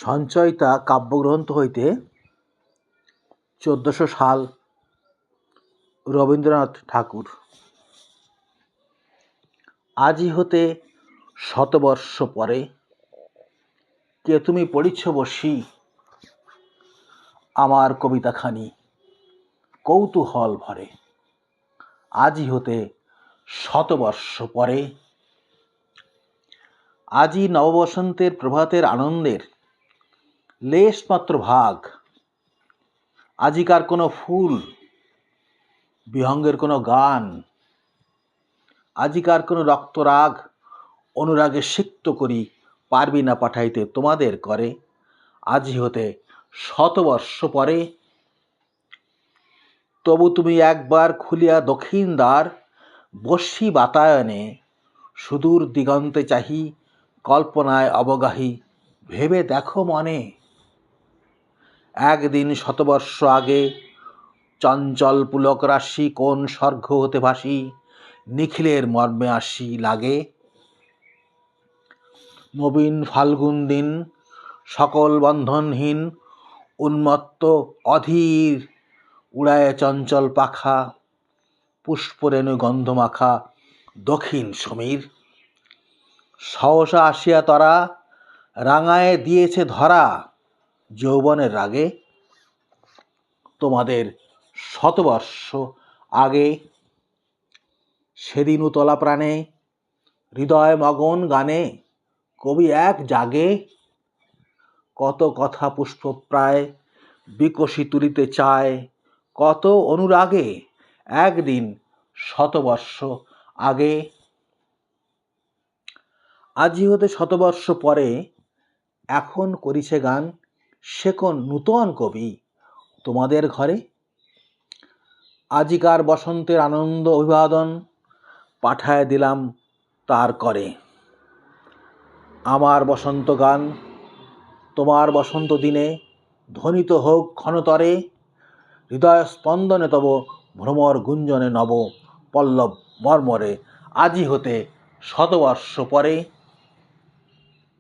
সঞ্চয়িতা কাব্যগ্রন্থ হইতে ১৪০০ সাল রবীন্দ্রনাথ ঠাকুর। আজি হতে শতবর্ষ পরে কে তুমি পড়িছ বসি আমার কবিতাখানি কৌতূহল ভরে। আজি হতে শতবর্ষ পরে আজি নববসন্তের প্রভাতের আনন্দের লেশমাত্র ভাগ। আজিকার কোনো ফুল বিহঙ্গের কোনো গান, আজিকার কোনো রক্তরাগ অনুরাগে সিক্ত করি পারবি না পাঠাইতে তোমাদের করে। আজি হতে শতবর্ষ পরে তবু তুমি একবার খুলিয়া দক্ষিণ দ্বার, বর্ষি বাতায়নে সুদূর দিগন্তে চাহি কল্পনায় অবগাহী ভেবে দেখো মনে। একদিন শতবর্ষ আগে চঞ্চল পুলক রাশি কোন স্বর্গ হতে ভাসি নিখিলের মর্মে আসি লাগে। নবীন ফাল্গুন দিন সকল বন্ধনহীন উন্মত্ত অধীর উড়ায় চঞ্চল পাখা পুষ্পরেণু গন্ধমাখা দক্ষিণ সমীর। সহসা আসিয়া তরা রাঙায় দিয়েছে ধরা যৌবনের রাগে। তোমাদের শতবর্ষ আগে সেদিন উতলা প্রাণে হৃদয় মগন গানে কবি এক জাগে। কত কথা পুষ্পপ্রায় বিকশি তুলিতে চায় কত অনুরাগে একদিন শতবর্ষ আগে। আজি হতে শতবর্ষ পরে এখন করিছে গান সে কোন নূতন কবি তোমাদের ঘরে। আজিকার বসন্তের আনন্দ অভিবাদন পাঠায় দিলাম তার করে। আমার বসন্ত গান তোমার বসন্ত দিনে ধ্বনিত হোক ক্ষণতরে, হৃদয় স্পন্দনে তব ভ্রমর গুঞ্জনে নব পল্লব মর্মরে। আজি হতে শতবর্ষ পরে